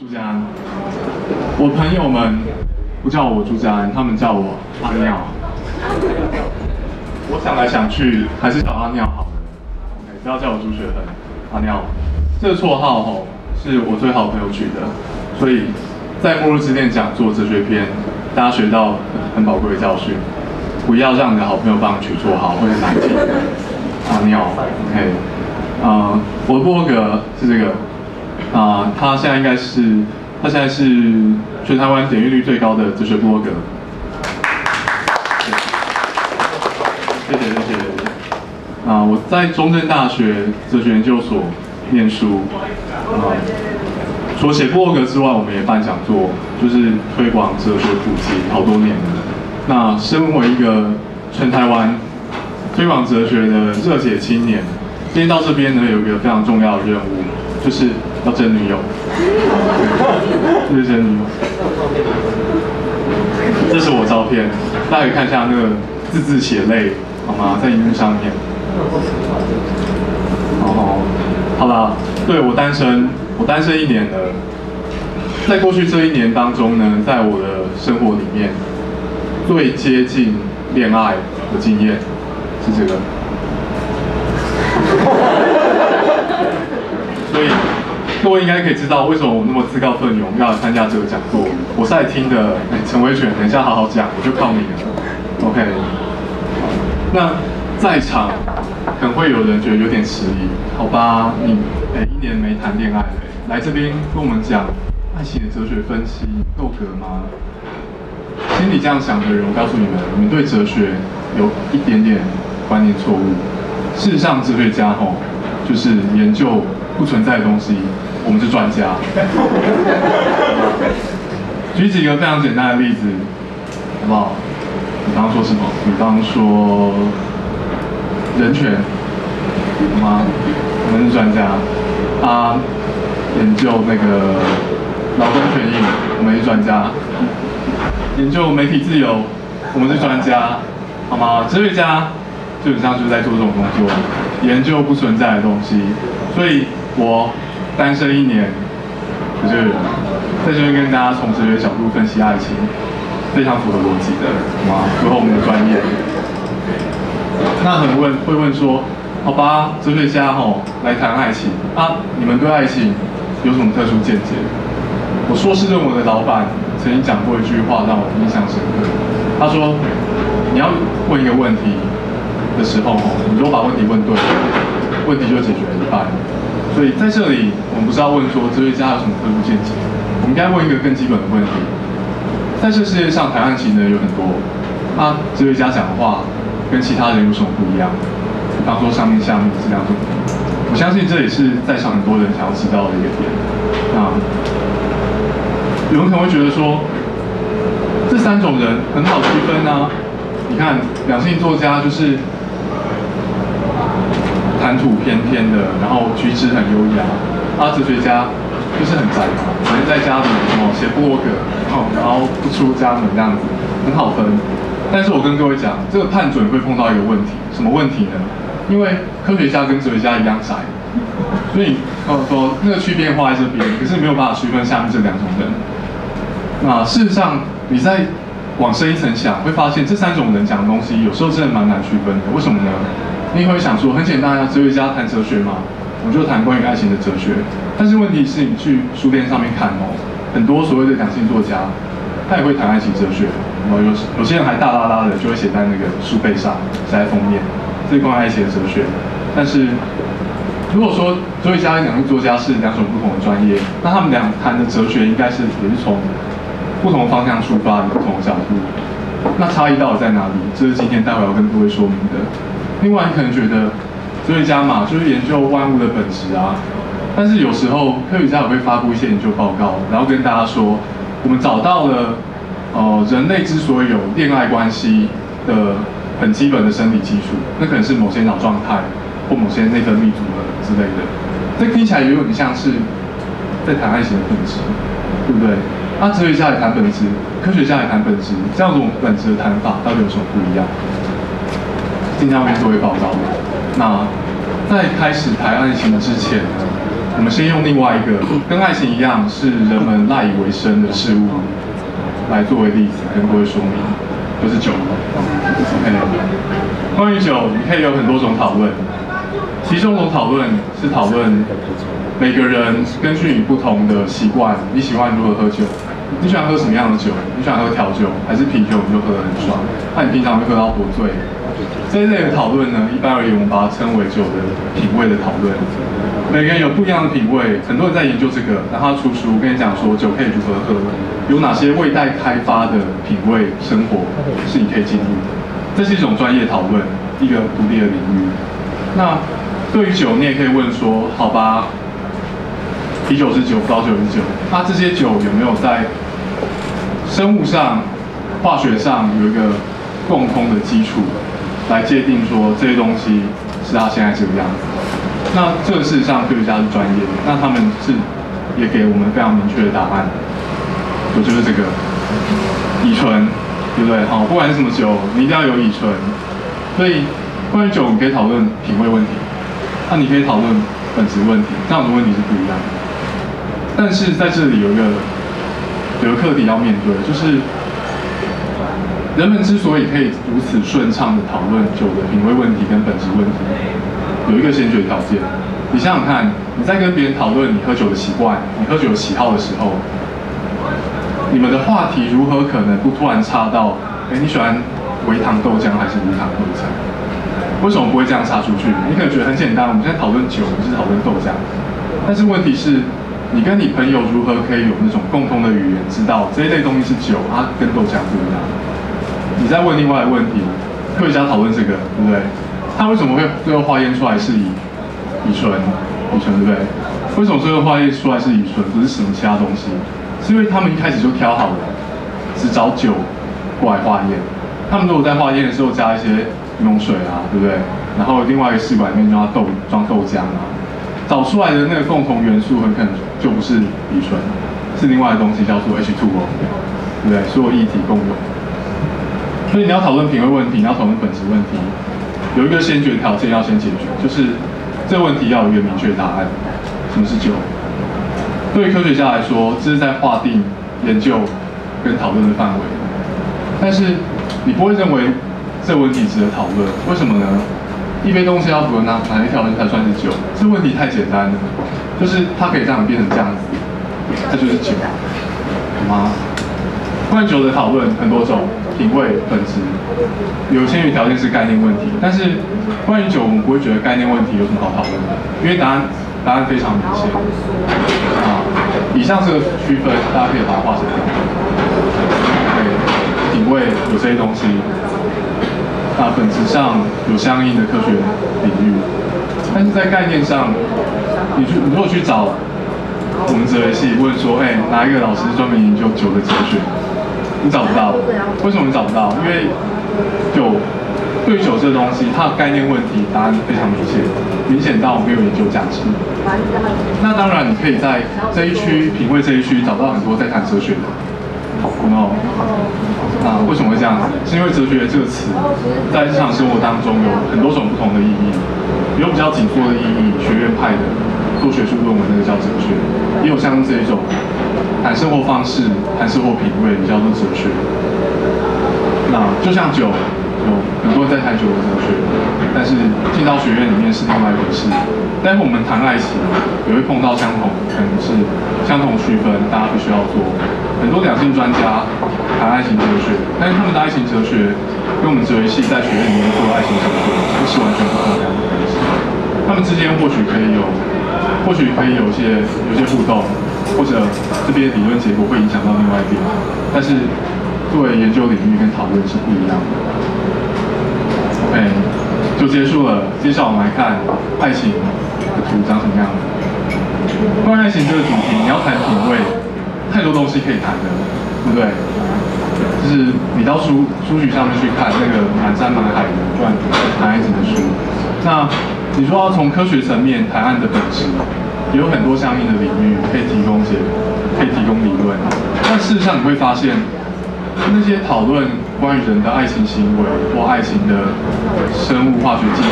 朱家安，我朋友们不叫我朱家安，他们叫我阿尿。我想来想去，还是叫阿尿好了。不要叫我朱学恒，阿尿。这个绰号吼是我最好的朋友取的，所以在末日之恋讲座哲学篇，大家学到很宝贵的教训，不要让你的好朋友帮你取绰号，会很难听。阿尿 ，OK， 我的部落格是这个。他现在是全台湾点阅率最高的哲学部落格。谢谢。我在中正大学哲学研究所念书。除了写部落格之外，我们也办讲座，就是推广哲学普及，好多年了。那身为一个全台湾推广哲学的热血青年，今天到这边呢，有一个非常重要的任务，就是要争女友。这是真女友。这是我照片，大家可以看一下那个字血泪，好吗？在荧幕上面。好啦，对，我单身1年了。在过去这1年当中呢，在我的生活里面，最接近恋爱的经验是这个。所以各位应该可以知道为什么我那么自告奋勇要来参加这个讲座。我是来听的，陈维权，等一下好好讲，我就靠你了。OK， 那在场可能会有人觉得有点迟疑，好吧？你1年没谈恋爱了，来这边跟我们讲爱情的哲学分析，够格吗？心里这样想的人，我告诉你们，你们对哲学有一点点观念错误。事实上，哲学家就是研究不存在的东西，我们是专家。举几个非常简单的例子，好不好？比方说什么？比方说人权，好吗？我们是专家。研究那个劳工权益，我们是专家。研究媒体自由，我们是专家，好吗？哲学家基本上就是在做这种工作，研究不存在的东西。所以我单身1年，我这个人在这边跟大家从哲学角度分析爱情，非常符合逻辑的，好吗？符合我们的专业。那很会问说，好吧，哲学家来谈爱情你们对爱情有什么特殊见解？我硕士论文的老板曾经讲过一句话让我印象深刻，他说，你要问一个问题的时候你如果把问题问对，问题就解决了一半。所以在这里，我们不是要问说哲学家有什么特殊见解，我们应该问一个更基本的问题：在这世界上谈爱情的人有很多，哲学家讲的话跟其他人有什么不一样？比方说上面下面这2种，我相信这也是在场很多人想要知道的一个点。有人可能会觉得说，这3种人很好区分啊。你看，两性作家就是谈吐翩翩的，然后举止很优雅。哲学家就是很宅嘛，只能在家里写部落格，然后不出家门这样子，很好分。但是我跟各位讲，这个判准会碰到一个问题，什么问题呢？因为科学家跟哲学家一样宅，所以说那个区别画在这边，可是没有办法区分下面这2种人。那事实上，你再往深一层想，会发现这3种人讲的东西，有时候真的蛮难区分的。为什么呢？你会想说，很简单啊，哲学家谈哲学嘛，我就谈关于爱情的哲学。但是问题是，你去书店上面看很多所谓的两性作家，他也会谈爱情哲学。有些人还大拉拉的就会写在那个书背上，写在封面，这是关于爱情的哲学。但是如果说哲学家跟两性作家是2种不同的专业，那他们俩谈的哲学应该也是从不同方向出发，不同的角度。那差异到底在哪里？这是今天待会要跟各位说明的。另外，你可能觉得哲学家嘛，就是研究万物的本质啊。但是有时候科学家也会发布一些研究报告，然后跟大家说，我们找到了人类之所以有恋爱关系的很基本的生理基础，那可能是某些脑状态或某些内分泌组合之类的。这听起来有点像是在谈爱情的本质，对不对？哲学家也谈本质，科学家也谈本质，这样种本质的谈法到底有什么不一样？今天要跟各位报告。那在开始谈爱情之前呢，我我们先用另外一个跟爱情一样是人们赖以为生的事物来作为例子，跟各位说明，就是酒。OK， 关于酒，你可以有很多种讨论，其中一种讨论是讨论每个人根据你不同的习惯，你喜欢如何喝酒。你喜欢喝什么样的酒？你喜欢喝调酒还是啤酒？你就喝得很爽。那你平常会喝到多醉？这一类的讨论呢，一般而言我们把它称为酒的品味的讨论。每个人有不一样的品味，很多人在研究这个，然后他出书跟你讲说酒可以如何喝，有哪些未待开发的品味生活是你可以进入的。这是一种专业讨论，一个独立的领域。那对于酒，你也可以问说，好吧，啤酒是酒，葡萄酒是酒，那这些酒有没有在生物上、化学上有一个共通的基础，来界定说这些东西是它现在这个样子？那这个事实上科学家是专业的，那他们是也给我们非常明确的答案，就是这个乙醇，对不对？好，不管是什么酒，你一定要有乙醇。所以关于酒，你可以讨论品味问题，那你可以讨论本质问题，这样的问题是不一样的。但是在这里有一个课题要面对，就是人们之所以可以如此顺畅的讨论酒的品味问题跟本质问题，有一个先决条件。你想想看，你在跟别人讨论你喝酒的习惯、你喝酒的喜好的时候，你们的话题如何可能不突然插到，你喜欢微糖豆浆还是无糖豆浆？为什么不会这样插出去？你可能觉得很简单，我们现在讨论酒，我们是讨论豆浆，但是问题是，你跟你朋友如何可以有那种共同的语言，知道这一类东西是酒，它跟豆浆不一样？你再问另外一个问题，科学家讨论这个，对不对？他为什么会最后化验出来是乙醇，对不对？为什么最后化验出来是乙醇，不是什么其他东西？是因为他们一开始就挑好了，只找酒过来化验。他们如果在化验的时候加一些柠檬水啊，对不对？然后另外一个试管里面装豆浆啊，找出来的那个共同元素很可能就不是乙醇，是另外的东西叫做 H2O， 对不对？所有液体共有。所以你要讨论品味问题，你要讨论本质问题，有一个先决条件要先解决，就是这个问题要有一个明确答案。什么是酒？对于科学家来说，这是在划定研究跟讨论的范围。但是你不会认为这个问题值得讨论，为什么呢？一杯东西要符合哪一条件才算是酒？这个问题太简单了，就是它可以让你变成这样子，它就是酒，好吗？关于酒的讨论很多种，品味、本质，有先决条件是概念问题。但是关于酒，我们不会觉得概念问题有什么好讨论的，因为答案非常明显。以上这个区分，大家可以把它画成这样。品味有这些东西，本质上有相应的科学领域，但是在概念上，你如果去找我们哲学系问说，哪一个老师专门研究酒的哲学？你找不到，为什么你找不到？因为对于酒这个东西，它的概念问题答案非常明显到没有研究价值。那当然，你可以在这一区品味这一区找到很多在谈哲学的，那为什么会这样子？是因为哲学这个词在日常生活当中有很多种不同的意义，有比较紧缩的意义，学院派的做学术论文那个叫哲学，也有像这一种谈生活方式、谈生活品味，叫做哲学。那就像酒，有很多人在谈酒的哲学，但是进到学院里面是另外一回事。待会我们谈爱情，也会碰到相同，可能是相同区分，大家必须要做。很多两性专家谈爱情哲学，但是他们的爱情哲学跟我们哲学系在学院里面做的爱情哲学是完全不同的两个东西。他们之间或许可以有一些互动，或者这边理论结果会影响到另外一边，但是作为研究领域跟讨论是不一样的。OK， 就结束了。接下来我们来看爱情的图长什么样的。关于爱情这个主题，你要谈品味，太多东西可以谈的，对不对？就是你到书局上面去看那个满山满海的关于谈爱情的书，那你说要从科学层面谈爱的本质，也有很多相应的领域可以提供理论。但事实上你会发现，那些讨论关于人的爱情行为或爱情的生物化学基础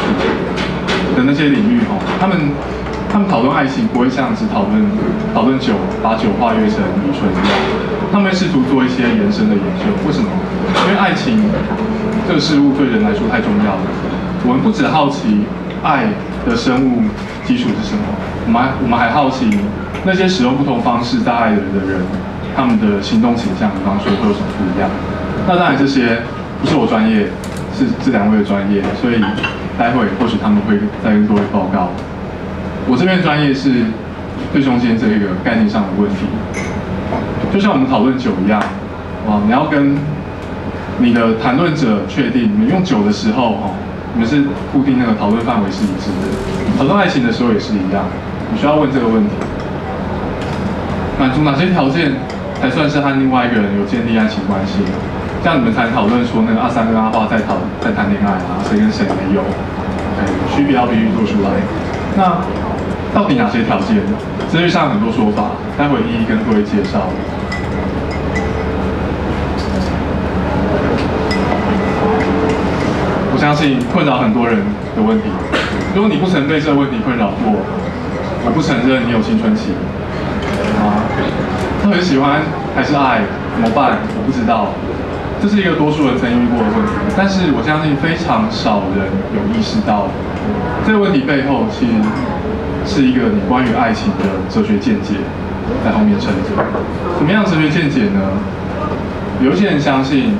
的那些领域，他们他们讨论爱情不会像只讨论酒，把酒化约成乙醇一样，他们试图做一些延伸的研究。为什么？因为爱情这个事物对人来说太重要了。我们不只好奇爱的生物基础是什么，我们还好奇那些使用不同方式在爱的人，他们的行动倾向，比方说会有什么不一样。那当然这些不是我专业，是这2位的专业，所以待会或许他们会再跟各位报告。我这边专业是最中间这个概念上的问题，就像我们讨论酒一样，你要跟你的谈论者确定，你用酒的时候，你们是固定那个讨论范围是一致的。讨论爱情的时候也是一样，你需要问这个问题：满足哪些条件才算是和另外一个人有建立爱情关系？这样你们才讨论说那个阿三跟阿花在谈恋爱啊，谁跟谁没有？需必要必须做出来。那到底哪些条件？哲学上很多说法，待会一一跟各位介绍。我相信困扰很多人的问题。如果你不曾被这个问题困扰过，我不承认你有青春期。到底喜欢还是爱？怎么办？我不知道。这是一个多数人曾遇过的问题，但是我相信非常少人有意识到，这个问题背后其实是一个你关于爱情的哲学见解在后面撑着。什么样的哲学见解呢？有一些人相信，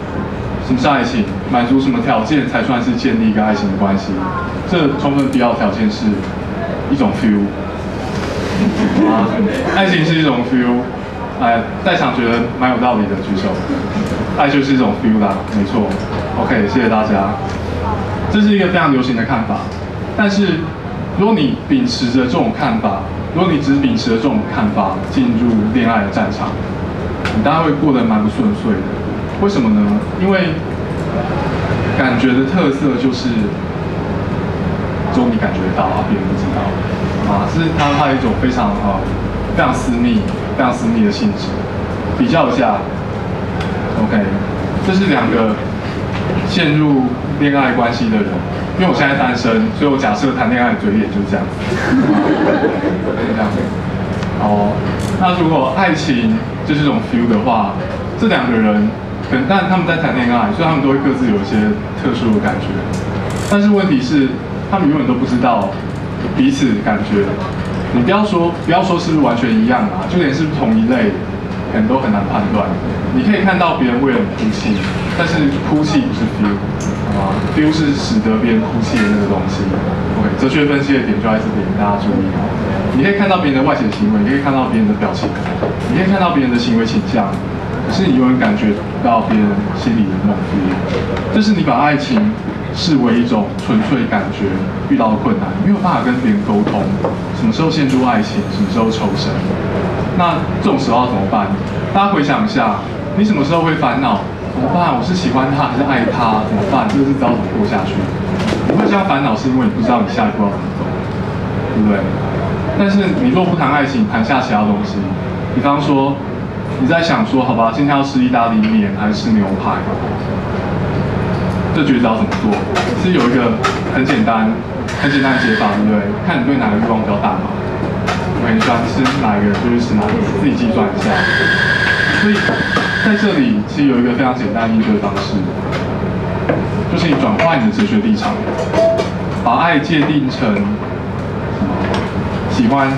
什么是爱情？满足什么条件才算是建立一个爱情的关系？这充分必要条件是一种 feel。爱情是一种 feel。在场觉得蛮有道理的举手。爱就是一种 feel 啦，没错。OK， 谢谢大家。这是一个非常流行的看法，但是如果你秉持着这种看法，如果你只秉持着这种看法进入恋爱的战场，你大概会过得蛮不顺遂的。为什么呢？因为感觉的特色就是只有你感觉到别人不知道是它一种非常私密的性质。比较一下 ，OK， 这是2个陷入恋爱关系的人。因为我现在单身，所以我假设谈恋爱的嘴脸就是这样子，就是这样子。那如果爱情就是这种 feel 的话，这2个人但他们在谈恋爱，所以他们都会各自有一些特殊的感觉。但是问题是，他们永远都不知道彼此感觉。你不要说是不是完全一样就连是不是同一类，可能都很难判断。你可以看到别人为了你哭泣，但是哭泣不是 feel，feel 是使得别人哭泣的那个东西。OK， 哲学分析的点就在这边，大家注意。你可以看到别人的外显行为，你可以看到别人的表情，你可以看到别人的行为倾向，可是你永远感觉到别人心里的那种 feel。这是你把爱情视为一种纯粹感觉遇到的困难，没有办法跟别人沟通，什么时候陷入爱情，什么时候抽身。那这种时候要怎么办？大家回想一下，你什么时候会烦恼？怎么办？我是喜欢他还是爱他？怎么办？这个日子要怎么过下去？你会这样烦恼，是因为你不知道你下一步要怎么走，对不对？但是你若不谈爱情，谈下其他东西，比方说你在想说，好吧，今天要吃意大利面还是吃牛排？这抉择要怎么做？是有一个很简单的解法，对不对？看你对哪个欲望比较大嘛。你喜欢吃哪一个就去吃哪一个，自己计算一下。所以在这里其实有一个非常简单的应对方式，就是你转换你的哲学立场，把爱界定成喜欢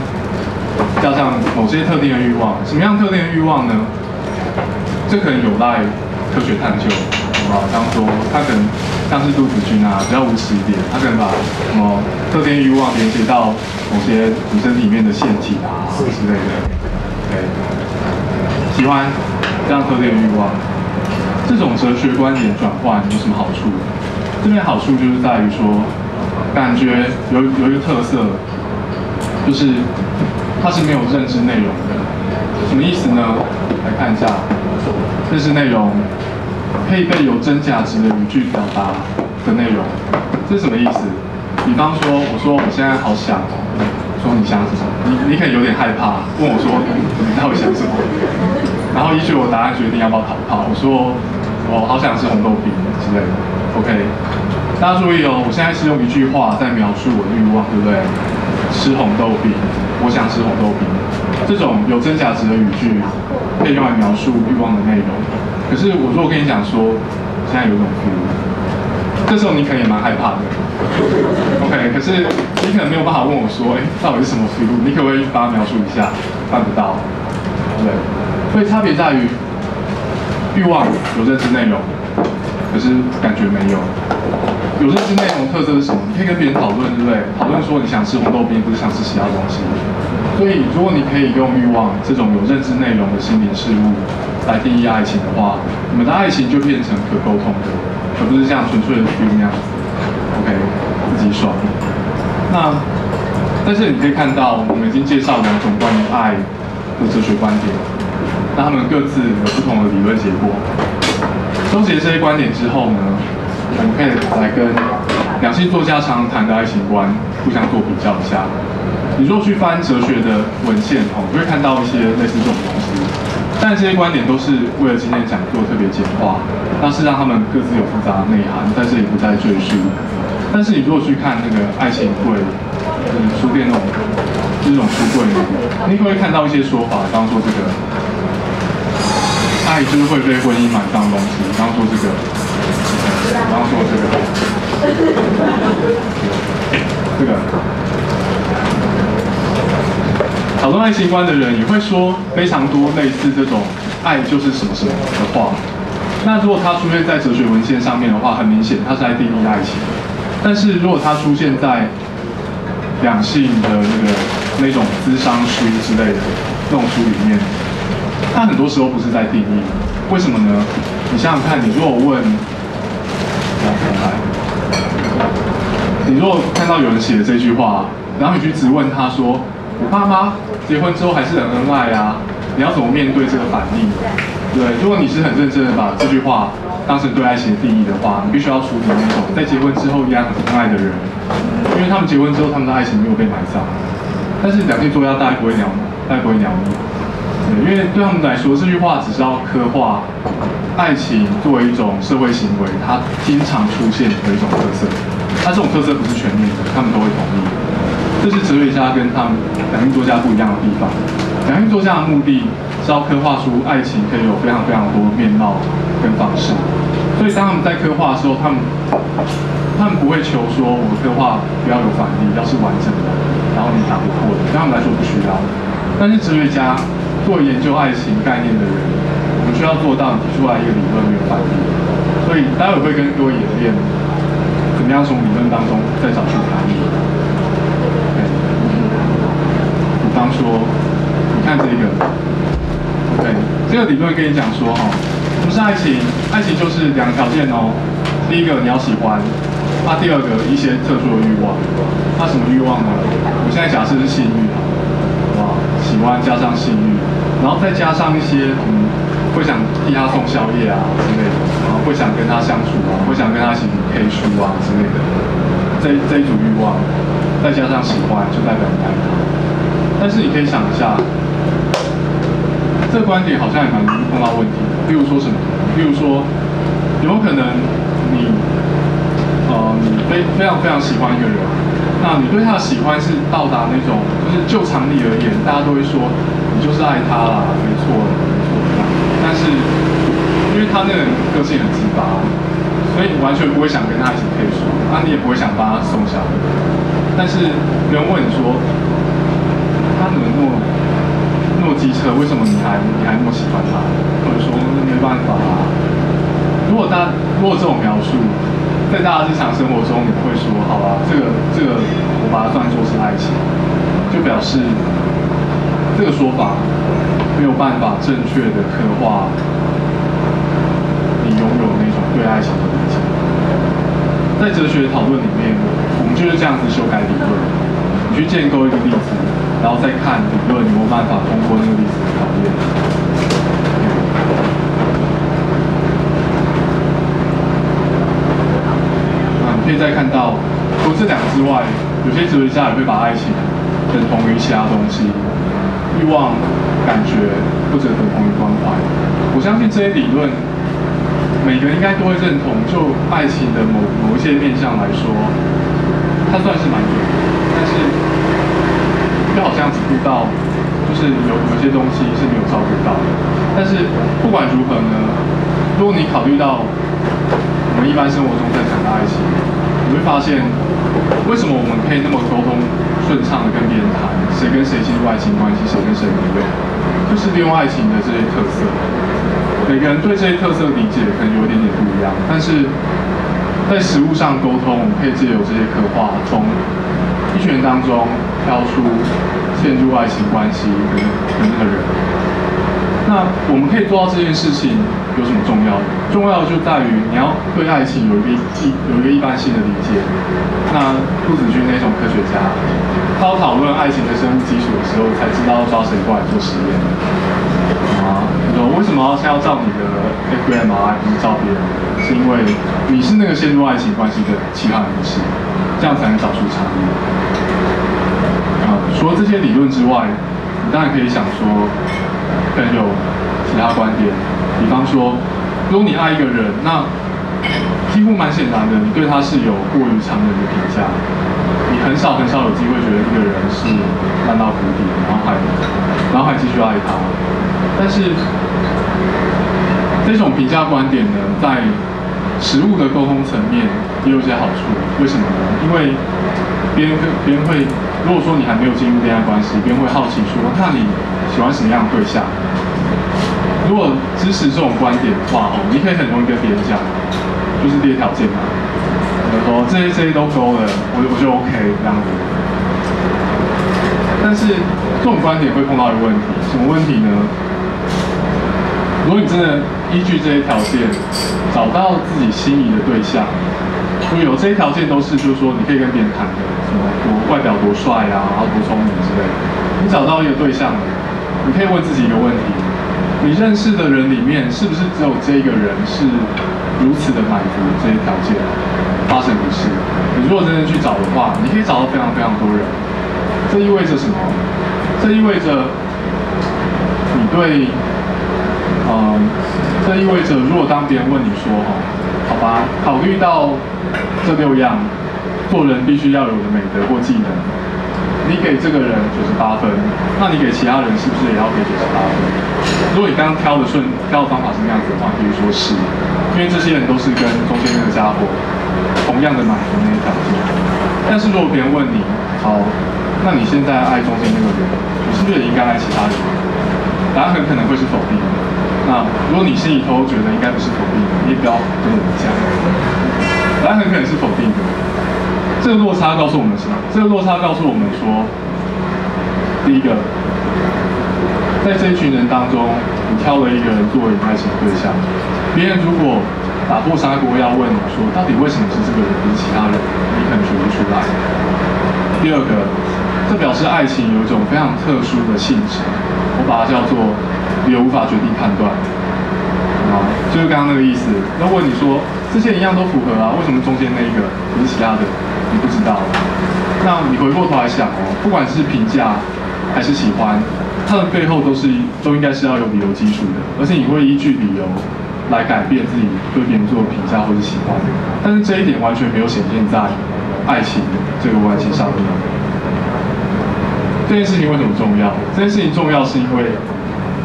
加上某些特定的欲望。什么样特定的欲望呢？这可能有赖科学探究。比方说，他可能像是杜子君比较无耻一点，他可能把什么特定欲望连接到某些你身体里面的腺体之类的。对，喜欢这样特定的欲望，这种哲学观点转换有什么好处？这边好处就是在于说，感觉有一个特色，就是它是没有认知内容的。什么意思呢？来看一下，认知内容。可以被有真假值的语句表达的内容，这是什么意思？比方说，我说我现在好想说你想什么？你可能有点害怕，问我说你到底想什么？然后依据我答案决定要不要逃跑。我说我好想吃红豆饼之类的。OK， 大家注意我现在是用一句话在描述我的欲望，对不对？吃红豆饼，我想吃红豆饼，这种有真假值的语句，可以用来描述欲望的内容。可是我如果跟你讲说，现在有一种 feel， 这时候你可能也蛮害怕的。OK， 可是你可能没有办法问我说，到底是什么 feel？ 你可不可以把它描述一下？办不到，对。所以差别在于，欲望有认知内容，可是感觉没有。有认知内容特色是什么？你可以跟别人讨论，对不对？讨论说你想吃红豆冰，不是想吃其他东西。所以，如果你可以用欲望这种有认知内容的心灵事物来定义爱情的话，你们的爱情就变成可沟通的，而不是像纯粹的 feel 那样子。OK， 自己爽。那在这里你可以看到，我们已经介绍两种关于爱的哲学观点，那他们各自有不同的理论结果。收集这些观点之后呢，我们可以来跟两性作家常谈的爱情观互相做比较一下。你如果去翻哲学的文献你会看到一些类似这种东西，但这些观点都是为了今天讲座特别简化，那是让他们各自有复杂的内涵，在这里不再赘述。但是你如果去看那个爱情柜，书店这种书柜，你会看到一些说法，比方说这个爱就是会被婚姻买脏东西，比方说这个，比方说这个，这个。讨论爱情观的人也会说非常多类似这种爱就是什么什么的话。那如果它出现在哲学文献上面的话，很明显它是在定义爱情。但是如果它出现在两性的那种咨商书之类的那种书里面，它很多时候不是在定义。为什么呢？你想想看，你如果问，你如果看到有人写这句话，然后你去质问他说，我爸妈结婚之后还是很恩爱啊，你要怎么面对这个反应？对，如果你是很认真的把这句话当成对爱情的定义的话，你必须要处理那种在结婚之后依然很恩爱的人，因为他们结婚之后他们的爱情没有被埋葬。但是两性作家大概不会鸟你，对，因为对他们来说，这句话只是要刻画爱情作为一种社会行为，它经常出现的一种特色。它这种特色不是全面的，他们都会同意。这是哲学家跟他们两性作家不一样的地方。两性作家的目的是要刻画出爱情可以有非常非常多面貌跟方式，所以当他们在刻画的时候，他们不会求说我的刻画不要有反例，要是完整的，然后你打不破的，对他们来说不需要。但是哲学家作为研究爱情概念的人，我们需要做到提出来一个理论没有反例。所以待会会跟各位演练怎么样从理论当中再找出反例。比方说，你看这个 ，OK， 这个理论跟你讲说，什么是爱情？爱情就是两个条件哦。第一个你要喜欢，第二个一些特殊的欲望。那什么欲望呢？我现在假设是性欲，好不好？喜欢加上性欲，然后再加上一些会想替他送宵夜啊之类的，然后会想跟他相处啊，会想跟他一起读书啊之类的，这一组欲望，再加上喜欢，就代表你爱他。但是你可以想一下，这个观点好像也蛮容易碰到问题的。例如说什么？例如说，有没有可能你非常非常喜欢一个人，那你对他的喜欢是到达那种，就是就常理而言，大家都会说你就是爱他啦，没错这样。但是因为他那个人个性很直白，所以你完全不会想跟他一起配书，你也不会想帮他送小孩。但是有人问你说，他怎么那么机车？为什么你还那么喜欢他？或者说没办法啊？如果这种描述，在大家日常生活中，你会说好吧，这个我把它算作是爱情，就表示这个说法没有办法正确的刻画你拥有那种对爱情的理解。在哲学讨论里面，我们就是这样子修改理论，你去建构一个例子，然后再看理论有没有办法通过那个例子的考验。你可以再看到，除了这两个之外，有些哲学家也会把爱情等同于其他东西，欲望、感觉或者等同于关怀。我相信这些理论，每个人应该都会认同。就爱情的某一些面向来说，它算是蛮对的。但是就好像只顾到，就是有些东西是没有照顾到的。但是不管如何呢，如果你考虑到我们一般生活中在谈的爱情，你会发现为什么我们可以那么沟通顺畅的跟别人谈，谁跟谁进入爱情关系，谁跟谁没有，就是利用爱情的这些特色。每个人对这些特色的理解可能有一点点不一样，但是在实务上沟通，我们可以借由这些刻画，从一群人当中挑出陷入爱情关系的那个人。那我们可以做到这件事情有什么重要的？重要的就在于你要对爱情有一个一般性的理解。那陆子君那种科学家，他要讨论爱情的生物基础的时候，才知道要抓谁过来做实验。为什么现在要照你的 fMRI 不是照别人？是因为你是那个陷入爱情关系的，其他人不是，这样才能找出差异。除了这些理论之外，你当然可以想说，可能有其他观点，比方说，如果你爱一个人，那几乎蛮显然的，你对他是有过于常人的评价，你很少有机会觉得一个人是烂到谷底，然后还继续爱他。但是这种评价观点呢，在实务的沟通层面也有一些好处。为什么呢？因为别人会，如果说你还没有进入恋爱关系，别人会好奇说，那你喜欢什么样的对象？如果支持这种观点的话，你可以很容易跟别人讲，就是列条件嘛，比如说这些都勾了，我就 OK 这样子。但是这种观点会碰到一个问题，什么问题呢？如果你真的依据这些条件找到自己心仪的对象，如果有这些条件都是，就是说你可以跟别人谈的，什么外表多帅啊，然后多聪明之类的，你找到一个对象了，你可以问自己一个问题：你认识的人里面，是不是只有这一个人是如此的满足这些条件？发生不是。你如果真的去找的话，你可以找到非常多人。这意味着什么？这意味着你对。这意味着，如果当别人问你说，好吧，考虑到这6样，做人必须要有的美德或技能，你给这个人98分，那你给其他人是不是也要给98分？如果你刚刚挑的方法是那样子的话，可以说是，因为这些人都是跟中间那个家伙同样的满足那些条件。但是如果别人问你，好，那你现在爱中间那个人，你是不是也应该爱其他人？答案很可能会是否定的。那如果你心里头觉得应该不是否定的，你也不要跟我讲，答案很可能是否定的。这个落差告诉我们什么？这个落差告诉我们说，第一个，在这一群人当中，你挑了一个人作为你爱情的对象，别人如果打破砂锅要问你说，到底为什么是这个人，不是其他人，你可能说不出来。第二个，这表示爱情有一种非常特殊的性质，我把它叫做理由无法决定判断。就是刚刚那个意思。如果你说这些一样都符合啊，为什么中间那一个不是其他的？你不知道。那你回过头来想不管是评价还是喜欢，它的背后都应该是要有理由基础的，而且你会依据理由来改变自己对别人做的评价或是喜欢。但是这一点完全没有显现在爱情这个关系上面。这件事情为什么重要？这件事情重要是因为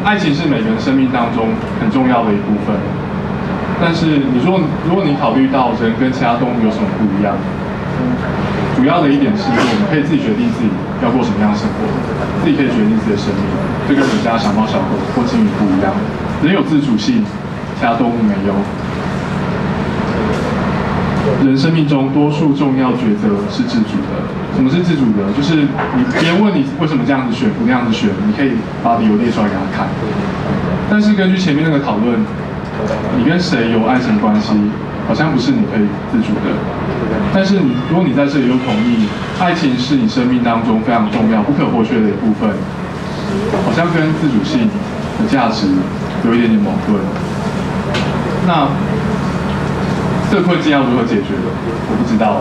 爱情是每个人生命当中很重要的一部分。但是如果你考虑到人跟其他动物有什么不一样，主要的一点是我们可以自己决定自己要过什么样的生活，自己可以决定自己的生命，这跟人家小猫小狗或鲸鱼不一样。人有自主性，其他动物没有。人生命中多数重要抉择是自主的。什么是自主的？就是别人问你为什么这样子选，不那样子选，你可以把理由列出来给他看。但是根据前面那个讨论，你跟谁有爱情关系，好像不是你可以自主的。但是如果你在这里又同意，爱情是你生命当中非常重要、不可或缺的一部分，好像跟自主性的价值有一点点矛盾。那这个困境要如何解决？我不知道。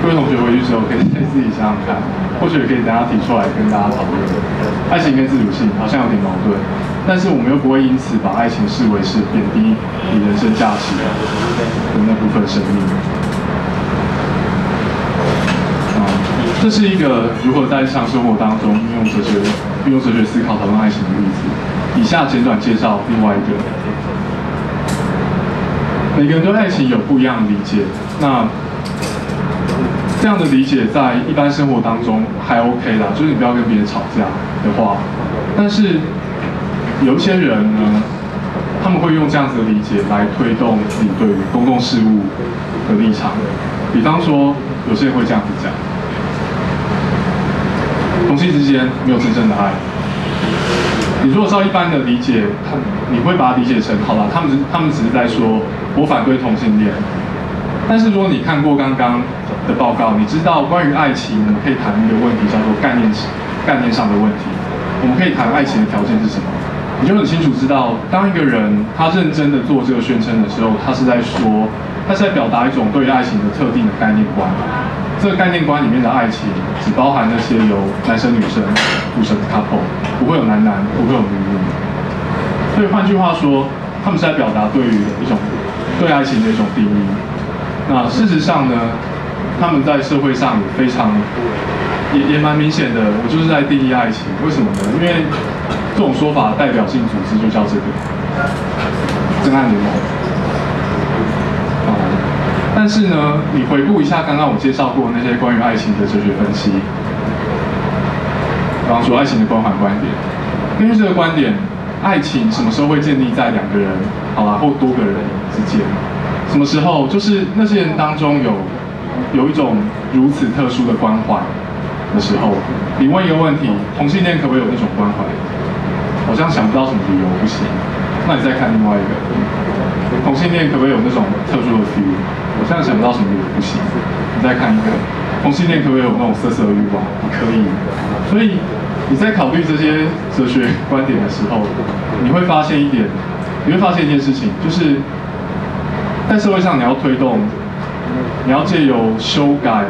各位同学回去之后可以自己想想看，或许也可以等下提出来跟大家讨论。爱情跟自主性好像有点矛盾，但是我们又不会因此把爱情视为是贬低你人生价值的那部分生命。这是一个如何在日常生活当中运用哲学思考讨论爱情的例子。以下简短介绍另外一个。每个人对爱情有不一样的理解，那这样的理解在一般生活当中还 OK 啦，就是你不要跟别人吵架的话。但是有一些人呢，他们会用这样子的理解来推动自己对于公共事务的立场。比方说，有些人会这样子讲：同性之间没有真正的爱。你如果照一般的理解，你会把它理解成好了，他们只是在说我反对同性恋。但是如果你看过刚刚的报告，你知道关于爱情，我们可以谈一个问题叫做概念上的问题。我们可以谈爱情的条件是什么？你就很清楚知道，当一个人他认真的做这个宣称的时候，他是在表达一种对于爱情的特定的概念观。这个概念观里面的爱情，只包含那些由男生女生组成的 couple， 不会有男男，不会有女女。所以换句话说，他们是在表达对爱情的一种定义。那事实上呢，他们在社会上也蛮明显的，我就是在定义爱情。为什么呢？因为这种说法代表性组织就叫这个真爱联盟。但是呢，你回顾一下刚刚我介绍过那些关于爱情的哲学分析，比方说爱情的光环观点，根据这个观点，爱情什么时候会建立在两个人，或多个人之间？什么时候？就是那些人当中有一种如此特殊的关怀的时候。你问一个问题：同性恋可不可以有那种关怀？好像想不到什么理由不行。那你再看另外一个，同性恋可不可以有那种特殊的 feel？我现在想不到什么理由不行。你再看一个，同性恋可不可以有那种色色的欲望？你可以。所以你在考虑这些哲学观点的时候，你会发现一件事情，就是在社会上你要推动，你要借由修改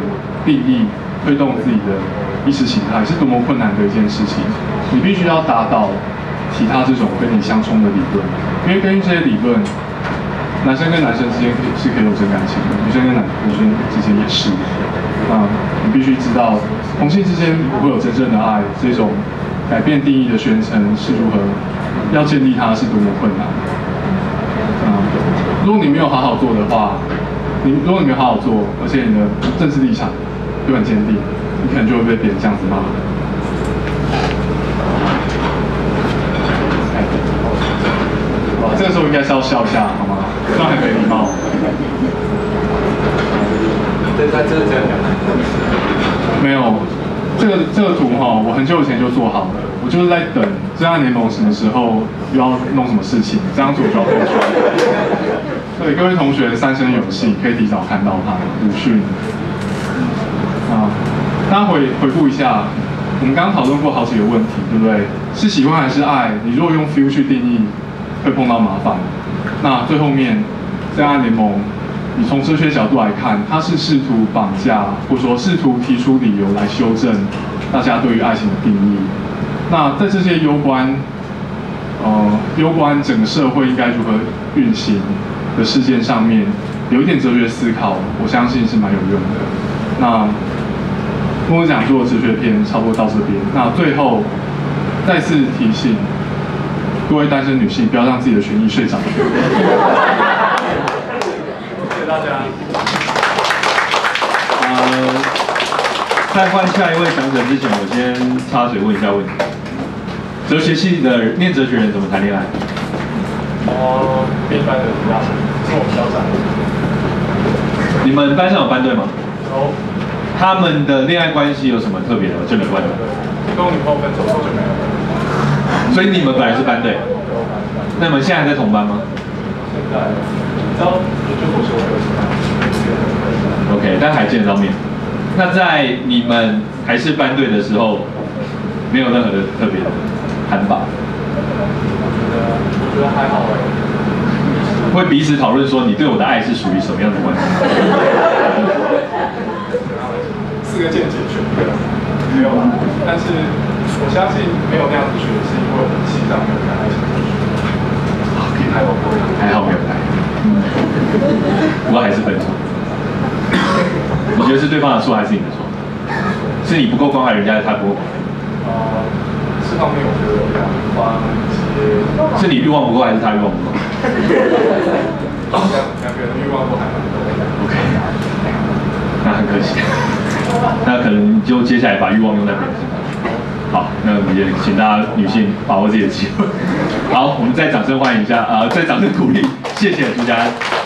定义，推动自己的意识形态，是多么困难的一件事情。你必须要打倒其他这种跟你相冲的理论，因为根据这些理论，男生跟男生之间是可以有真感情的，女生跟女生之间也是。那你必须知道，同性之间不会有真正的爱，这种改变定义的宣称是如何，要建立它是多么困难。如果你没有好好做的话，如果你没有好好做，而且你的政治立场又很坚定，你可能就会被别人这样子骂。这个时候应该是要笑一下，好吗？这样很没礼貌。他真的这样讲？没有，这个图我很久以前就做好了，我就是在等真爱联盟什么时候又要弄什么事情，这张图就要播出来。所以各位同学三生有幸，可以提早看到它鲁迅。大家回顾一下，我们刚刚讨论过好几个问题，对不对？是喜欢还是爱？你如果用 feel 去定义，会碰到麻烦。那最后面，真爱联盟，你从哲学角度来看，它是试图绑架，或者说试图提出理由来修正大家对于爱情的定义。那在这些攸关整个社会应该如何运行的事件上面，有一点哲学思考，我相信是蛮有用的。那跟我讲座的哲学篇差不多到这边。那最后再次提醒各位单身女性，不要让自己的权益睡着。谢谢大家。在换下一位讲者之前，我先插嘴问一下问题：哲学系的念哲学人怎么谈恋爱？一般的比较少，是我比较少。你们班上有班队吗？有。他们的恋爱关系有什么特别的？就你问的。跟我女朋友分手后就没有。所以你们本来是班队。那你们现在还在同班吗？现在，研究所修课。OK， 但还见得到面。那在你们还是班队的时候，没有任何的特别的谈法。我觉得还好哎。会彼此讨论说你对我的爱是属于什么样的关系？4个见解全对了，没有啦。但是我相信没有那样子学，是因为我们系上没有谈爱情哲学。还好没有谈。不过还是分手。你觉得是对方的错还是你的错？是你不够光，还是人家他不够光？这方面我觉得有两方一些，是你欲望不够，还是他欲望不够？两个人欲望都还蛮多的。OK， 那很可惜，那可能就接下来把欲望用在别人身上。好，那也请大家女性把握自己的机会。好，我们再掌声欢迎一下，再掌声鼓励，谢谢朱家安。